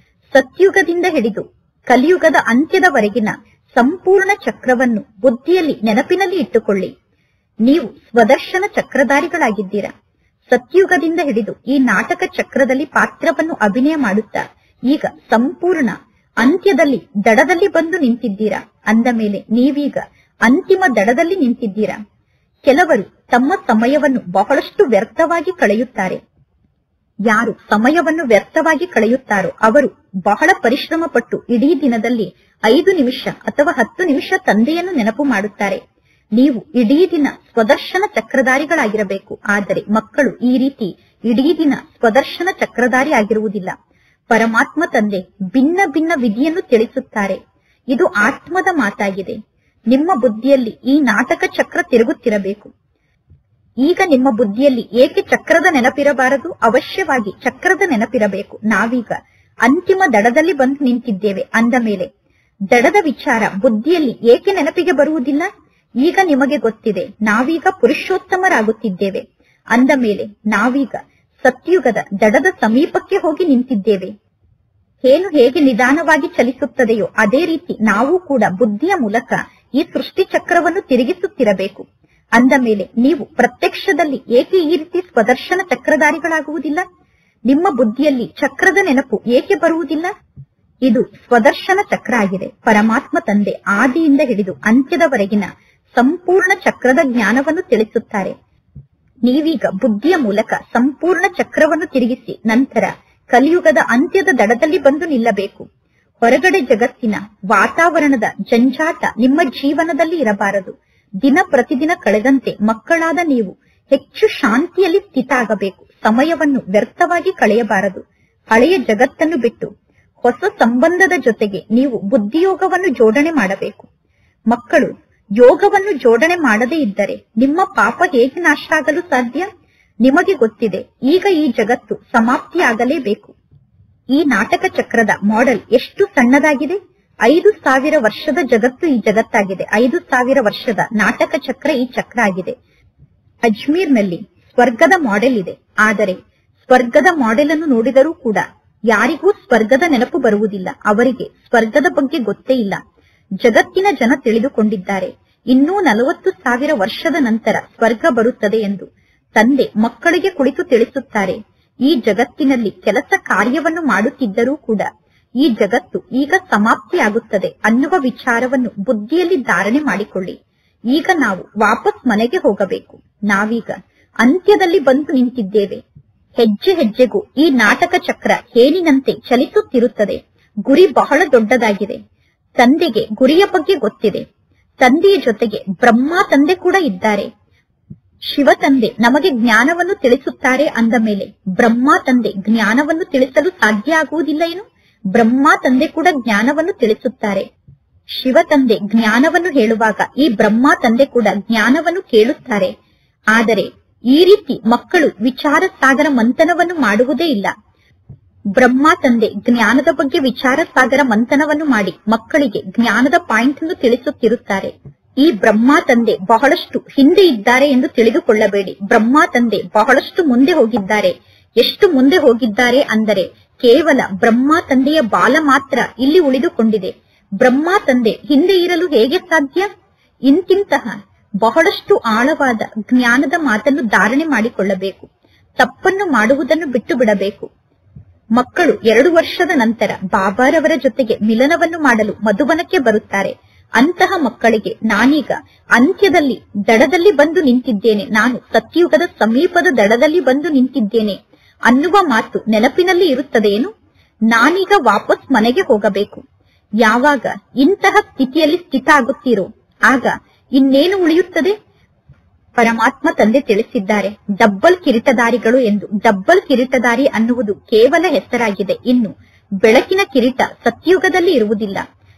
ಸತ್ಯುಗದಿಂದ ಹಿಡಿದು ಕಲಿಯುಗದ ಅಂತ್ಯದವರೆಗಿನ ಸಂಪೂರ್ಣ ಚಕ್ರವನ್ನು ಬುದ್ಧಿಯಲ್ಲಿ ನೆನಪಿನಲ್ಲಿ ಇಟ್ಟುಕೊಳ್ಳಿ. ನೀವು ಸ್ವದರ್ಶನ ಚಕ್ರಧಾರಿಗಳಾಗಿದ್ದೀರಾ. ಸತ್ಯುಗದಿಂದ ಹಿಡಿದು ಈ ನಾಟಕ ಚಕ್ರದಲ್ಲಿ ಪಾತ್ರವನ್ನು ಅಭಿನಯ ಮಾಡುತ್ತಾ ಈಗ ಸಂಪೂರ್ಣ ಅಂತ್ಯದಲ್ಲಿ ದಡದಲ್ಲಿ ಬಂದು ನಿಂತಿದ್ದೀರಾ. ಅಂದ ಮೇಲೆ ನೀವೀಗ ಅಂತಿಮ ದಡದಲ್ಲಿ ನಿಂತಿದ್ದೀರಾ. ಕೆಲವರು ತಮ್ಮ ಸಮಯವನ್ನು ಬಹಳಷ್ಟು ವ್ಯರ್ಥವಾಗಿ ಕಳೆಯುತ್ತಾರೆ. ಯಾರು ಸಮಯವನ್ನು ವ್ಯರ್ಥವಾಗಿ ಕಳೆಯುತ್ತಾರೋ ಅವರು ಬಹಳ ಪರಿಶ್ರಮ ಪಟ್ಟು ಇಡೀ ದಿನದಲ್ಲಿ 5 ನಿಮಿಷ ಅಥವಾ 10 ನಿಮಿಷ ತಂದೆಯನ್ನು ನೆನಪು ಮಾಡುತ್ತಾರೆ. ನೀವು ಇಡೀ ದಿನ ಸ್ವದರ್ಶನ ಚಕ್ರಧಾರಿಗಳಾಗಿರಬೇಕು. ಆದರೆ ಮಕ್ಕಳು ಈ ರೀತಿ ಇಡೀ ದಿನ ಸ್ವದರ್ಶನ ಚಕ್ರಧಾರಿ ಆಗಿರುವುದಿಲ್ಲ. ಪರಮಾತ್ಮ ತಂದೆ ಭಿನ್ನ ಭಿನ್ನ ವಿಧಿಯನ್ನು ತಿಳಿಸುತ್ತಾರೆ. ಇದು ಆತ್ಮದ ಮಾತಾಗಿದೆ. ನಿಮ್ಮ ಬುದ್ಧಿಯಲ್ಲಿ ಈ ನಾಟಕ ಚಕ್ರ ತಿರುಗುತ್ತಿರಬೇಕು. ಈಗ ನಿಮ್ಮ ಬುದ್ಧಿಯಲ್ಲಿ ಏಕೆ ಚಕ್ರದ ನೆನಪಿರಬಾರದು? ಅವಶ್ಯವಾಗಿ ಚಕ್ರದ ನೆನಪಿರಬೇಕು. ನಾವೀಗ ಅಂತಿಮ ದಡದಲ್ಲಿ ಬಂದು ನಿಂತಿದ್ದೇವೆ ಅಂದ ಮೇಲೆ ದಡದ ವಿಚಾರ ಬುದ್ಧಿಯಲ್ಲಿ ಏಕೆ ನೆನಪಿಗೆ ಬರುವುದಿಲ್ಲ? ಈಗ ನಿಮಗೆ ಗೊತ್ತಿದೆ, ನಾವೀಗ ಪುರುಷೋತ್ತಮರಾಗುತ್ತಿದ್ದೇವೆ ಅಂದ ಮೇಲೆ ನಾವೀಗ ಸತ್ಯುಗದ ದಡದ ಸಮೀಪಕ್ಕೆ ಹೋಗಿ ನಿಂತಿದ್ದೇವೆ. ಏನು ಹೇಗೆ ನಿಧಾನವಾಗಿ ಚಲಿಸುತ್ತದೆಯೋ ಅದೇ ರೀತಿ ನಾವು ಕೂಡ ಬುದ್ಧಿಯ ಮೂಲಕ ಈ ಸೃಷ್ಟಿ ಚಕ್ರವನ್ನು ತಿರುಗಿಸುತ್ತಿರಬೇಕು. ಅಂದ ಮೇಲೆ ನೀವು ಪ್ರತ್ಯಕ್ಷದಲ್ಲಿ ಏಕೆ ಈ ರೀತಿ ಸ್ವದರ್ಶನ ಚಕ್ರಧಾರಿಗಳಾಗುವುದಿಲ್ಲ? ನಿಮ್ಮ ಬುದ್ಧಿಯಲ್ಲಿ ಚಕ್ರದ ನೆನಪು ಏಕೆ ಬರುವುದಿಲ್ಲ? ಇದು ಸ್ವದರ್ಶನ ಚಕ್ರ ಆಗಿದೆ. ಪರಮಾತ್ಮ ತಂದೆ ಆದಿಯಿಂದ ಹಿಡಿದು ಅಂತ್ಯದವರೆಗಿನ ಸಂಪೂರ್ಣ ಚಕ್ರದ ಜ್ಞಾನವನ್ನು ತಿಳಿಸುತ್ತಾರೆ. ನೀವೀಗ ಬುದ್ಧಿಯ ಮೂಲಕ ಸಂಪೂರ್ಣ ಚಕ್ರವನ್ನು ತಿರುಗಿಸಿ ನಂತರ ಕಲಿಯುಗದ ಅಂತ್ಯದ ದಡದಲ್ಲಿ ಬಂದು ನಿಲ್ಲಬೇಕು. ಹೊರಗಡೆ ಜಗತ್ತಿನ ವಾತಾವರಣದ ಜಂಜಾಟ ನಿಮ್ಮ ಜೀವನದಲ್ಲಿ ಇರಬಾರದು. ದಿನ ಪ್ರತಿದಿನ ಕಳೆದಂತೆ ಮಕ್ಕಳಾದ ನೀವು ಹೆಚ್ಚು ಶಾಂತಿಯಲ್ಲಿ ಸ್ಥಿತ ಆಗಬೇಕು. ಸಮಯವನ್ನು ವ್ಯರ್ಥವಾಗಿ ಕಳೆಯಬಾರದು. ಹಳೆಯ ಜಗತ್ತನ್ನು ಬಿಟ್ಟು ಹೊಸ ಸಂಬಂಧದ ಜೊತೆಗೆ ನೀವು ಬುದ್ಧಿಯೋಗವನ್ನು ಜೋಡಣೆ ಮಾಡಬೇಕು. ಮಕ್ಕಳು ಯೋಗವನ್ನು ಜೋಡಣೆ ಮಾಡದೇ ಇದ್ದರೆ ನಿಮ್ಮ ಪಾಪ ಹೇಗೆ ನಾಶ ಆಗಲು ಸಾಧ್ಯ? ನಿಮಗೆ ಗೊತ್ತಿದೆ, ಈಗ ಈ ಜಗತ್ತು ಸಮಾಪ್ತಿಯಾಗಲೇಬೇಕು. ಈ ನಾಟಕ ಚಕ್ರದ ಮಾಡೆಲ್ ಎಷ್ಟು ಸಣ್ಣದಾಗಿದೆ. 5000 ವರ್ಷದ ಜಗತ್ತು ಈ ಜಗತ್ತಾಗಿದೆ. 5000 ವರ್ಷದ ನಾಟಕ ಚಕ್ರ ಈ ಚಕ್ರ ಆಗಿದೆ. ಅಜ್ಮೀರ್ನಲ್ಲಿ ಸ್ವರ್ಗದ ಮಾಡೆಲ್ ಇದೆ. ಆದರೆ ಸ್ವರ್ಗದ ಮಾಡೆಲ್ ಅನ್ನು ನೋಡಿದರೂ ಕೂಡ ಯಾರಿಗೂ ಸ್ವರ್ಗದ ನೆನಪು ಬರುವುದಿಲ್ಲ. ಅವರಿಗೆ ಸ್ವರ್ಗದ ಬಗ್ಗೆ ಗೊತ್ತೇ ಇಲ್ಲ. ಜಗತ್ತಿನ ಜನ ತಿಳಿದುಕೊಂಡಿದ್ದಾರೆ ಇನ್ನೂ 40,000 ವರ್ಷದ ನಂತರ ಸ್ವರ್ಗ ಬರುತ್ತದೆ ಎಂದು. ತಂದೆ ಮಕ್ಕಳಿಗೆ ಕುಳಿತು ತಿಳಿಸುತ್ತಾರೆ, ಈ ಜಗತ್ತಿನಲ್ಲಿ ಕೆಲಸ ಕಾರ್ಯವನ್ನು ಮಾಡುತ್ತಿದ್ದರೂ ಕೂಡ ಈ ಜಗತ್ತು ಈಗ ಸಮಾಪ್ತಿಯಾಗುತ್ತದೆ ಅನ್ನುವ ವಿಚಾರವನ್ನು ಬುದ್ಧಿಯಲ್ಲಿ ಧಾರಣೆ ಮಾಡಿಕೊಳ್ಳಿ. ಈಗ ನಾವು ವಾಪಸ್ ಮನೆಗೆ ಹೋಗಬೇಕು. ನಾವೀಗ ಅಂತ್ಯದಲ್ಲಿ ಬಂದು ನಿಂತಿದ್ದೇವೆ. ಹೆಜ್ಜೆ ಹೆಜ್ಜೆಗೂ ಈ ನಾಟಕ ಚಕ್ರ ಹೇನಿನಂತೆ ಚಲಿಸುತ್ತಿರುತ್ತದೆ. ಗುರಿ ಬಹಳ ದೊಡ್ಡದಾಗಿದೆ. ತಂದೆಗೆ ಗುರಿಯ ಬಗ್ಗೆ ಗೊತ್ತಿದೆ. ತಂದೆಯ ಜೊತೆಗೆ ಬ್ರಹ್ಮ ತಂದೆ ಕೂಡ ಇದ್ದಾರೆ. ಶಿವ ತಂದೆ ನಮಗೆ ಜ್ಞಾನವನ್ನು ತಿಳಿಸುತ್ತಾರೆ ಅಂದ ಮೇಲೆ ಬ್ರಹ್ಮ ತಂದೆ ಜ್ಞಾನವನ್ನು ತಿಳಿಸಲು ಸಾಧ್ಯ ಆಗುವುದಿಲ್ಲ ಏನು? ಬ್ರಹ್ಮ ತಂದೆ ಕೂಡ ಜ್ಞಾನವನ್ನು ತಿಳಿಸುತ್ತಾರೆ. ಶಿವ ತಂದೆ ಜ್ಞಾನವನ್ನು ಹೇಳುವಾಗ ಈ ಬ್ರಹ್ಮ ತಂದೆ ಕೂಡ ಜ್ಞಾನವನ್ನು ಕೇಳುತ್ತಾರೆ. ಆದರೆ ಈ ರೀತಿ ಮಕ್ಕಳು ವಿಚಾರ ಸಾಗರ ಮಂಥನವನ್ನು ಮಾಡುವುದೇ ಇಲ್ಲ. ಬ್ರಹ್ಮ ತಂದೆ ಜ್ಞಾನದ ಬಗ್ಗೆ ವಿಚಾರ ಸಾಗರ ಮಂಥನವನ್ನು ಮಾಡಿ ಮಕ್ಕಳಿಗೆ ಜ್ಞಾನದ ಪಾಯಿಂಟ್ ಅನ್ನು ತಿಳಿಸುತ್ತಿರುತ್ತಾರೆ. ಈ ಬ್ರಹ್ಮ ತಂದೆ ಬಹಳಷ್ಟು ಹಿಂದೆ ಇದ್ದಾರೆ ಎಂದು ತಿಳಿದುಕೊಳ್ಳಬೇಡಿ. ಬ್ರಹ್ಮ ತಂದೆ ಬಹಳಷ್ಟು ಮುಂದೆ ಹೋಗಿದ್ದಾರೆ. ಎಷ್ಟು ಮುಂದೆ ಹೋಗಿದ್ದಾರೆ ಅಂದರೆ ಕೇವಲ ಬ್ರಹ್ಮ ತಂದೆಯ ಬಾಲ ಮಾತ್ರ ಇಲ್ಲಿ ಉಳಿದುಕೊಂಡಿದೆ. ಬ್ರಹ್ಮ ತಂದೆ ಹಿಂದೆ ಇರಲು ಹೇಗೆ ಸಾಧ್ಯ? ಇಂತಿಂತಹ ಬಹಳಷ್ಟು ಆಳವಾದ ಜ್ಞಾನದ ಮಾತನ್ನು ಧಾರಣೆ ಮಾಡಿಕೊಳ್ಳಬೇಕು. ತಪ್ಪನ್ನು ಮಾಡುವುದನ್ನು ಬಿಟ್ಟು ಬಿಡಬೇಕು. ಮಕ್ಕಳು 2 ವರ್ಷದ ನಂತರ ಬಾಬಾರವರ ಜೊತೆಗೆ ಮಿಲನವನ್ನು ಮಾಡಲು ಮಧುಬನಕ್ಕೆ ಬರುತ್ತಾರೆ. ಅಂತಹ ಮಕ್ಕಳಿಗೆ ನಾನೀಗ ಅಂತ್ಯದಲ್ಲಿ ದಡದಲ್ಲಿ ಬಂದು ನಿಂತಿದ್ದೇನೆ, ನಾನು ಸತ್ಯುಗದ ಸಮೀಪದ ದಡದಲ್ಲಿ ಬಂದು ನಿಂತಿದ್ದೇನೆ ಅನ್ನುವ ಮಾತು ನೆನಪಿನಲ್ಲಿ ಇರುತ್ತದೇನು? ನಾನೀಗ ವಾಪಸ್ ಮನೆಗೆ ಹೋಗಬೇಕು. ಯಾವಾಗ ಇಂತಹ ಸ್ಥಿತಿಯಲ್ಲಿ ಸ್ಥಿತ ಆಗುತ್ತೀರೋ ಆಗ ಇನ್ನೇನು ಉಳಿಯುತ್ತದೆ? ಪರಮಾತ್ಮ ತಂದೆ ತಿಳಿಸಿದ್ದಾರೆ, ಡಬ್ಬಲ್ ಕಿರೀಟಧಾರಿಗಳು ಎಂದು. ಡಬ್ಬಲ್ ಕಿರೀಟಧಾರಿ ಅನ್ನುವುದು ಕೇವಲ ಹೆಸರಾಗಿದೆ. ಇನ್ನು ಬೆಳಕಿನ ಕಿರೀಟ ಸತ್ಯುಗದಲ್ಲಿ ಇರುವುದಿಲ್ಲ.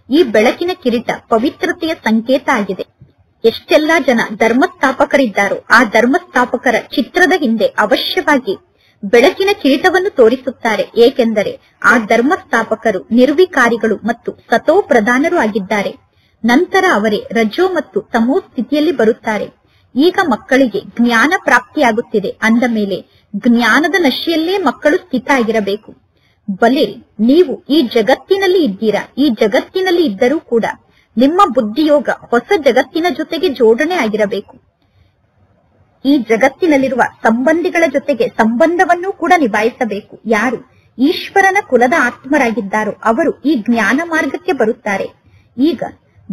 ಈ ಬೆಳಕಿನ ಕಿರೀಟ ಪವಿತ್ರತೆಯ ಸಂಕೇತ ಆಗಿದೆ. ಎಷ್ಟೆಲ್ಲಾ ಜನ ಧರ್ಮಸ್ಥಾಪಕರಿದ್ದಾರೋ ಆ ಧರ್ಮಸ್ಥಾಪಕರ ಚಿತ್ರದ ಹಿಂದೆ ಅವಶ್ಯವಾಗಿ ಬೆಳಕಿನ ಕಿರೀಟವನ್ನು ತೋರಿಸುತ್ತಾರೆ. ಏಕೆಂದರೆ ಆ ಧರ್ಮಸ್ಥಾಪಕರು ನಿರ್ವಿಕಾರಿಗಳು ಮತ್ತು ಸತೋ ಪ್ರಧಾನರು ಆಗಿದ್ದಾರೆ. ನಂತರ ಅವರೇ ರಜೋ ಮತ್ತು ತಮೋ ಸ್ಥಿತಿಯಲ್ಲಿ ಬರುತ್ತಾರೆ. ಈಗ ಮಕ್ಕಳಿಗೆ ಜ್ಞಾನ ಪ್ರಾಪ್ತಿಯಾಗುತ್ತಿದೆ ಅಂದ ಮೇಲೆ ಜ್ಞಾನದ ನಶೆಯಲ್ಲೇ ಮಕ್ಕಳು ಸ್ಥಿತ ಆಗಿರಬೇಕು. ಬಲೆ ನೀವು ಈ ಜಗತ್ತಿನಲ್ಲಿ ಇದ್ದೀರಾ. ಈ ಜಗತ್ತಿನಲ್ಲಿ ಇದ್ದರೂ ಕೂಡ ನಿಮ್ಮ ಬುದ್ಧಿಯೋಗ ಹೊಸ ಜಗತ್ತಿನ ಜೊತೆಗೆ ಜೋಡಣೆ ಆಗಿರಬೇಕು. ಈ ಜಗತ್ತಿನಲ್ಲಿರುವ ಸಂಬಂಧಿಗಳ ಜೊತೆಗೆ ಸಂಬಂಧವನ್ನು ಕೂಡ ನಿಭಾಯಿಸಬೇಕು. ಯಾರು ಈಶ್ವರನ ಕುಲದ ಆತ್ಮರಾಗಿದ್ದಾರೋ ಅವರು ಈ ಜ್ಞಾನ ಮಾರ್ಗಕ್ಕೆ ಬರುತ್ತಾರೆ. ಈಗ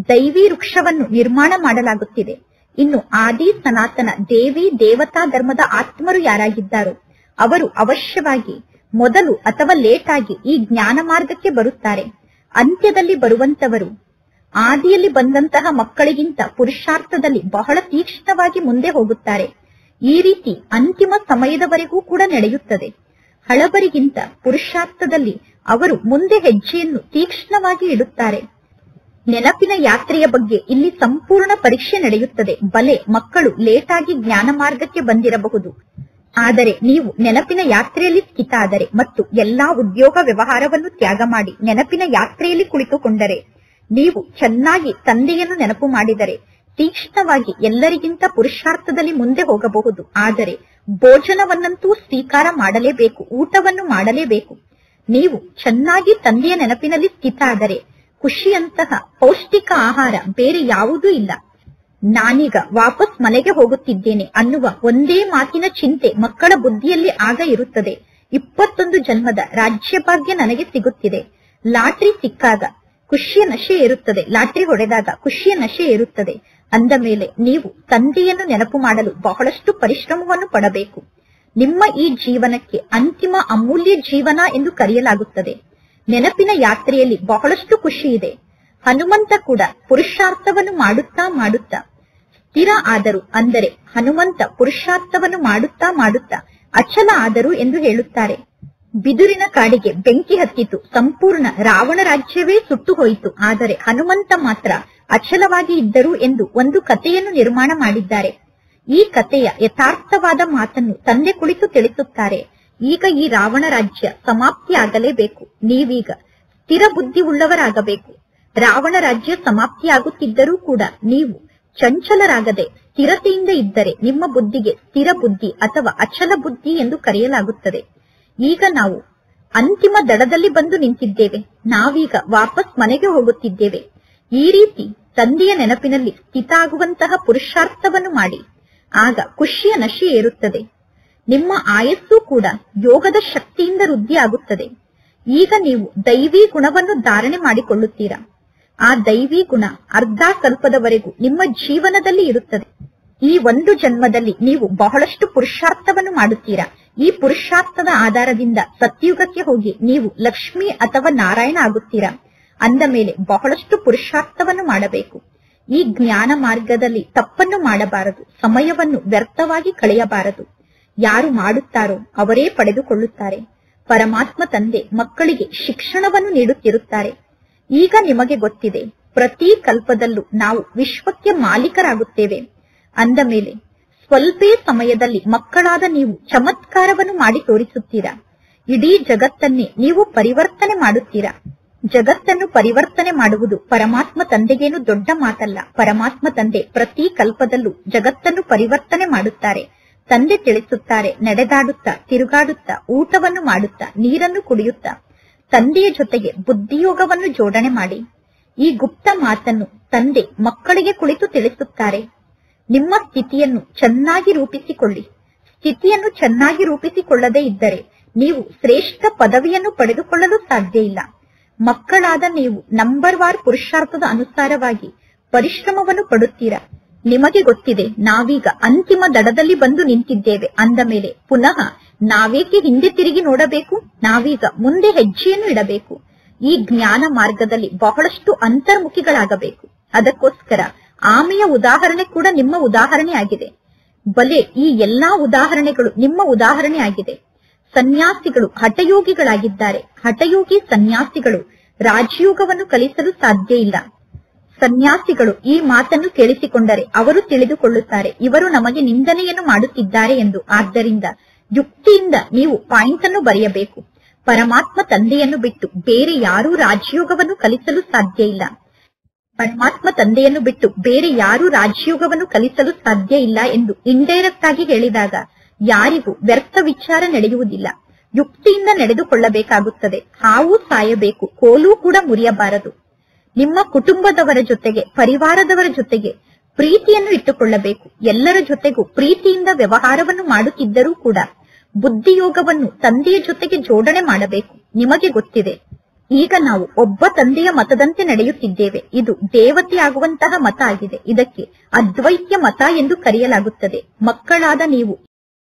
ದೈವಿ ವೃಕ್ಷವನ್ನು ನಿರ್ಮಾಣ ಮಾಡಲಾಗುತ್ತಿದೆ. ಇನ್ನು ಆದಿ ಸನಾತನ ದೇವಿ ದೇವತಾ ಧರ್ಮದ ಆತ್ಮರು ಯಾರಾಗಿದ್ದಾರೋ ಅವರು ಅವಶ್ಯವಾಗಿ ಮೊದಲು ಅಥವಾ ಲೇಟ್ ಆಗಿ ಈ ಜ್ಞಾನ ಮಾರ್ಗಕ್ಕೆ ಬರುತ್ತಾರೆ. ಅಂತ್ಯದಲ್ಲಿ ಬರುವಂತವರು ಆದಿಯಲ್ಲಿ ಬಂದಂತಹ ಮಕ್ಕಳಿಗಿಂತ ಪುರುಷಾರ್ಥದಲ್ಲಿ ಬಹಳ ತೀಕ್ಷ್ಣವಾಗಿ ಮುಂದೆ ಹೋಗುತ್ತಾರೆ. ಈ ರೀತಿ ಅಂತಿಮ ಸಮಯದವರೆಗೂ ಕೂಡ ನಡೆಯುತ್ತದೆ. ಹಳಬರಿಗಿಂತ ಪುರುಷಾರ್ಥದಲ್ಲಿ ಅವರು ಮುಂದೆ ಹೆಜ್ಜೆಯನ್ನು ತೀಕ್ಷ್ಣವಾಗಿ ಇಡುತ್ತಾರೆ. ನೆನಪಿನ ಯಾತ್ರೆಯ ಬಗ್ಗೆ ಇಲ್ಲಿ ಸಂಪೂರ್ಣ ಪರೀಕ್ಷೆ ನಡೆಯುತ್ತದೆ. ಬಲೆ ಮಕ್ಕಳು ಲೇಟ್ ಆಗಿ ಜ್ಞಾನ ಮಾರ್ಗಕ್ಕೆ ಬಂದಿರಬಹುದು, ಆದರೆ ನೀವು ನೆನಪಿನ ಯಾತ್ರೆಯಲ್ಲಿ ಸ್ಥಿತ ಆದರೆ ಮತ್ತು ಎಲ್ಲಾ ಉದ್ಯೋಗ ವ್ಯವಹಾರವನ್ನು ತ್ಯಾಗ ಮಾಡಿ ನೆನಪಿನ ಯಾತ್ರೆಯಲ್ಲಿ ಕುಳಿತುಕೊಂಡರೆ, ನೀವು ಚೆನ್ನಾಗಿ ತಂದೆಯನ್ನು ನೆನಪು ಮಾಡಿದರೆ ತೀಕ್ಷ್ಣವಾಗಿ ಎಲ್ಲರಿಗಿಂತ ಪುರುಷಾರ್ಥದಲ್ಲಿ ಮುಂದೆ ಹೋಗಬಹುದು. ಆದರೆ ಭೋಜನವನ್ನಂತೂ ಸ್ವೀಕಾರ ಮಾಡಲೇಬೇಕು, ಊಟವನ್ನು ಮಾಡಲೇಬೇಕು. ನೀವು ಚೆನ್ನಾಗಿ ತಂದೆಯ ನೆನಪಿನಲ್ಲಿ ಸ್ಥಿತ ಆದರೆ ಖುಷಿಯಂತಹ ಪೌಷ್ಟಿಕ ಆಹಾರ ಬೇರೆ ಯಾವುದೂ ಇಲ್ಲ. ನಾನೀಗ ವಾಪಸ್ ಮನೆಗೆ ಹೋಗುತ್ತಿದ್ದೇನೆ ಅನ್ನುವ ಒಂದೇ ಮಾತಿನ ಚಿಂತೆ ಮಕ್ಕಳ ಬುದ್ಧಿಯಲ್ಲಿ ಆಗ ಇರುತ್ತದೆ. 21 ಜನ್ಮದ ರಾಜ್ಯಭಾಗ್ಯ ನನಗೆ ಸಿಗುತ್ತಿದೆ. ಲಾಟ್ರಿ ಸಿಕ್ಕಾಗ ಖುಷಿಯ ನಶೆ ಇರುತ್ತದೆ, ಲಾಟ್ರಿ ಹೊಡೆದಾಗ ಖುಷಿಯ ನಶೆ ಇರುತ್ತದೆ. ಅಂದ ಮೇಲೆ ನೀವು ತಂದೆಯನ್ನು ನೆನಪು ಮಾಡಲು ಬಹಳಷ್ಟು ಪರಿಶ್ರಮವನ್ನು ಪಡಬೇಕು. ನಿಮ್ಮ ಈ ಜೀವನಕ್ಕೆ ಅಂತಿಮ ಅಮೂಲ್ಯ ಜೀವನ ಎಂದು ಕರೆಯಲಾಗುತ್ತದೆ. ನೆನಪಿನ ಯಾತ್ರೆಯಲ್ಲಿ ಬಹಳಷ್ಟು ಖುಷಿ ಇದೆ. ಹನುಮಂತ ಕೂಡ ಪುರುಷಾರ್ಥವನ್ನು ಮಾಡುತ್ತಾ ಮಾಡುತ್ತಾ ಸ್ಥಿರ ಆದರು. ಅಂದರೆ ಹನುಮಂತ ಪುರುಷಾರ್ಥವನ್ನು ಮಾಡುತ್ತಾ ಮಾಡುತ್ತಾ ಅಚಲ ಆದರು ಎಂದು ಹೇಳುತ್ತಾರೆ. ಬಿದುರಿನ ಕಾಡಿಗೆ ಬೆಂಕಿ ಹತ್ತಿತು, ಸಂಪೂರ್ಣ ರಾವಣ ರಾಜ್ಯವೇ ಸುಟ್ಟು ಹೋಯಿತು. ಆದರೆ ಹನುಮಂತ ಮಾತ್ರ ಅಚಲವಾಗಿ ಇದ್ದರು ಎಂದು ಒಂದು ಕಥೆಯನ್ನು ನಿರ್ಮಾಣ ಮಾಡಿದ್ದಾರೆ. ಈ ಕಥೆಯ ಯಥಾರ್ಥವಾದ ಮಾತನ್ನು ತಂದೆ ಕುಳಿತು ತಿಳಿಸುತ್ತಾರೆ. ಈಗ ಈ ರಾವಣ ರಾಜ್ಯ ಸಮಾಪ್ತಿಯಾಗಲೇಬೇಕು. ನೀವೀಗ ಸ್ಥಿರ ಬುದ್ಧಿ ಉಳ್ಳವರಾಗಬೇಕು. ರಾವಣ ರಾಜ್ಯ ಸಮಾಪ್ತಿಯಾಗುತ್ತಿದ್ದರೂ ಕೂಡ ನೀವು ಚಂಚಲರಾಗದೆ ಸ್ಥಿರತೆಯಿಂದ ಇದ್ದರೆ ನಿಮ್ಮ ಬುದ್ಧಿಗೆ ಸ್ಥಿರ ಬುದ್ಧಿ ಅಥವಾ ಅಚಲ ಬುದ್ಧಿ ಎಂದು ಕರೆಯಲಾಗುತ್ತದೆ. ಈಗ ನಾವು ಅಂತಿಮ ದಡದಲ್ಲಿ ಬಂದು ನಿಂತಿದ್ದೇವೆ. ನಾವೀಗ ವಾಪಸ್ ಮನೆಗೆ ಹೋಗುತ್ತಿದ್ದೇವೆ. ಈ ರೀತಿ ತಂದೆಯ ನೆನಪಿನಲ್ಲಿ ಸ್ಥಿತ ಆಗುವಂತಹ ಪುರುಷಾರ್ಥವನ್ನು ಮಾಡಿ. ಆಗ ಖುಷಿಯ ನಶೆ ಏರುತ್ತದೆ. ನಿಮ್ಮ ಆಯಸ್ಸು ಕೂಡ ಯೋಗದ ಶಕ್ತಿಯಿಂದ ವೃದ್ಧಿಯಾಗುತ್ತದೆ. ಈಗ ನೀವು ದೈವಿ ಗುಣವನ್ನು ಧಾರಣೆ ಮಾಡಿಕೊಳ್ಳುತ್ತೀರಾ. ಆ ದೈವಿ ಗುಣ ಅರ್ಧ ಕಲ್ಪದವರೆಗೂ ನಿಮ್ಮ ಜೀವನದಲ್ಲಿ ಇರುತ್ತದೆ. ಈ ಒಂದು ಜನ್ಮದಲ್ಲಿ ನೀವು ಬಹಳಷ್ಟು ಪುರುಷಾರ್ಥವನ್ನು ಮಾಡುತ್ತೀರಾ. ಈ ಪುರುಷಾರ್ಥದ ಆಧಾರದಿಂದ ಸತ್ಯುಗಕ್ಕೆ ಹೋಗಿ ನೀವು ಲಕ್ಷ್ಮಿ ಅಥವಾ ನಾರಾಯಣ ಆಗುತ್ತೀರಾ. ಅಂದ ಮೇಲೆ ಬಹಳಷ್ಟು ಪುರುಷಾರ್ಥವನ್ನು ಮಾಡಬೇಕು. ಈ ಜ್ಞಾನ ಮಾರ್ಗದಲ್ಲಿ ತಪ್ಪನ್ನು ಮಾಡಬಾರದು, ಸಮಯವನ್ನು ವ್ಯರ್ಥವಾಗಿ ಕಳೆಯಬಾರದು. ಯಾರು ಮಾಡುತ್ತಾರೋ ಅವರೇ ಪಡೆದುಕೊಳ್ಳುತ್ತಾರೆ. ಪರಮಾತ್ಮ ತಂದೆ ಮಕ್ಕಳಿಗೆ ಶಿಕ್ಷಣವನ್ನು ನೀಡುತ್ತಿರುತ್ತಾರೆ. ಈಗ ನಿಮಗೆ ಗೊತ್ತಿದೆ, ಪ್ರತಿ ಕಲ್ಪದಲ್ಲೂ ನಾವು ವಿಶ್ವಕ್ಕೆ ಮಾಲೀಕರಾಗುತ್ತೇವೆ. ಅಂದ ಮೇಲೆ ಸ್ವಲ್ಪೇ ಸಮಯದಲ್ಲಿ ಮಕ್ಕಳಾದ ನೀವು ಚಮತ್ಕಾರವನ್ನು ಮಾಡಿ ತೋರಿಸುತ್ತೀರಾ. ಇಡೀ ಜಗತ್ತನ್ನೇ ನೀವು ಪರಿವರ್ತನೆ ಮಾಡುತ್ತೀರಾ. ಜಗತ್ತನ್ನು ಪರಿವರ್ತನೆ ಮಾಡುವುದು ಪರಮಾತ್ಮ ತಂದೆಗೇನು ದೊಡ್ಡ ಮಾತಲ್ಲ. ಪರಮಾತ್ಮ ತಂದೆ ಪ್ರತಿ ಕಲ್ಪದಲ್ಲೂ ಜಗತ್ತನ್ನು ಪರಿವರ್ತನೆ ಮಾಡುತ್ತಾರೆ. ತಂದೆ ತಿಳಿಸುತ್ತಾರೆ, ನಡೆದಾಡುತ್ತಾ, ತಿರುಗಾಡುತ್ತಾ, ಊಟವನ್ನು ಮಾಡುತ್ತಾ, ನೀರನ್ನು ಕುಡಿಯುತ್ತಾ ತಂದೆಯ ಜೊತೆಗೆ ಬುದ್ಧಿಯೋಗವನ್ನು ಜೋಡಣೆ ಮಾಡಿ. ಈ ಗುಪ್ತ ಮಾತನ್ನು ತಂದೆ ಮಕ್ಕಳಿಗೆ ಕುಳಿತು ತಿಳಿಸುತ್ತಾರೆ. ನಿಮ್ಮ ಸ್ಥಿತಿಯನ್ನು ಚೆನ್ನಾಗಿ ರೂಪಿಸಿಕೊಳ್ಳಿ. ಸ್ಥಿತಿಯನ್ನು ಚೆನ್ನಾಗಿ ರೂಪಿಸಿಕೊಳ್ಳದೇ ಇದ್ದರೆ ನೀವು ಶ್ರೇಷ್ಠ ಪದವಿಯನ್ನು ಪಡೆದುಕೊಳ್ಳಲು ಸಾಧ್ಯ ಇಲ್ಲ. ಮಕ್ಕಳಾದ ನೀವು ನಂಬರ್ ವಾರ್ ಪುರುಷಾರ್ಥದ ಅನುಸಾರವಾಗಿ ಪರಿಶ್ರಮವನ್ನು ಪಡುತ್ತೀರಾ. ನಿಮಗೆ ಗೊತ್ತಿದೆ, ನಾವೀಗ ಅಂತಿಮ ದಡದಲ್ಲಿ ಬಂದು ನಿಂತಿದ್ದೇವೆ ಅಂದ ಮೇಲೆ ಪುನಃ ನಾವೇಕೆ ಹಿಂದೆ ತಿರುಗಿ ನೋಡಬೇಕು? ನಾವೀಗ ಮುಂದೆ ಹೆಜ್ಜೆಯನ್ನು ಇಡಬೇಕು. ಈ ಜ್ಞಾನ ಮಾರ್ಗದಲ್ಲಿ ಬಹಳಷ್ಟು ಅಂತರ್ಮುಖಿಗಳಾಗಬೇಕು. ಅದಕ್ಕೋಸ್ಕರ ಆಮೆಯ ಉದಾಹರಣೆ ಕೂಡ ನಿಮ್ಮ ಉದಾಹರಣೆ ಆಗಿದೆ. ಬಲೆ ಈ ಎಲ್ಲಾ ಉದಾಹರಣೆಗಳು ನಿಮ್ಮ ಉದಾಹರಣೆ ಆಗಿದೆ. ಸನ್ಯಾಸಿಗಳು ಹಠಯೋಗಿಗಳಾಗಿದ್ದಾರೆ. ಹಠಯೋಗಿ ಸನ್ಯಾಸಿಗಳು ರಾಜಯೋಗವನ್ನು ಕಲಿಸಲು ಸಾಧ್ಯ ಇಲ್ಲ. ಸನ್ಯಾಸಿಗಳು ಈ ಮಾತನ್ನು ಕೇಳಿಸಿಕೊಂಡರೆ ಅವರು ತಿಳಿದುಕೊಳ್ಳುತ್ತಾರೆ, ಇವರು ನಮಗೆ ನಿಂದನೆಯನ್ನು ಮಾಡುತ್ತಿದ್ದಾರೆ ಎಂದು. ಆದ್ದರಿಂದ ಯುಕ್ತಿಯಿಂದ ನೀವು ಪಾಯಿಂಟ್ ಅನ್ನು ಬರೆಯಬೇಕು. ಪರಮಾತ್ಮ ತಂದೆಯನ್ನು ಬಿಟ್ಟು ಬೇರೆ ಯಾರೂ ರಾಜಯೋಗವನ್ನು ಕಲಿಸಲು ಸಾಧ್ಯ ಇಲ್ಲ. ಪರಮಾತ್ಮ ತಂದೆಯನ್ನು ಬಿಟ್ಟು ಬೇರೆ ಯಾರೂ ರಾಜಯೋಗವನ್ನು ಕಲಿಸಲು ಸಾಧ್ಯ ಇಲ್ಲ ಎಂದು ಇಂಡೈರೆಕ್ಟ್ ಆಗಿ ಹೇಳಿದಾಗ ಯಾರಿಗೂ ವ್ಯರ್ಥ ವಿಚಾರ ನಡೆಯುವುದಿಲ್ಲ. ಯುಕ್ತಿಯಿಂದ ನಡೆದುಕೊಳ್ಳಬೇಕಾಗುತ್ತದೆ. ಹಾವು ಸಾಯಬೇಕು, ಕೋಲು ಕೂಡ ಮುರಿಯಬಾರದು. ನಿಮ್ಮ ಕುಟುಂಬದವರ ಜೊತೆಗೆ, ಪರಿವಾರದವರ ಜೊತೆಗೆ ಪ್ರೀತಿಯನ್ನು ಇಟ್ಟುಕೊಳ್ಳಬೇಕು. ಎಲ್ಲರ ಜೊತೆಗೂ ಪ್ರೀತಿಯಿಂದ ವ್ಯವಹಾರವನ್ನು ಮಾಡುತ್ತಿದ್ದರೂ ಕೂಡ ಬುದ್ಧಿಯೋಗವನ್ನು ತಂದೆಯ ಜೊತೆಗೆ ಜೋಡಣೆ ಮಾಡಬೇಕು. ನಿಮಗೆ ಗೊತ್ತಿದೆ, ಈಗ ನಾವು ಒಬ್ಬ ತಂದೆಯ ಮತದಂತೆ ನಡೆಯುತ್ತಿದ್ದೇವೆ. ಇದು ದೇವತೆಯಾಗುವಂತಹ ಮತ ಆಗಿದೆ. ಇದಕ್ಕೆ ಅದ್ವೈತ್ಯ ಮತ ಎಂದು ಕರೆಯಲಾಗುತ್ತದೆ. ಮಕ್ಕಳಾದ ನೀವು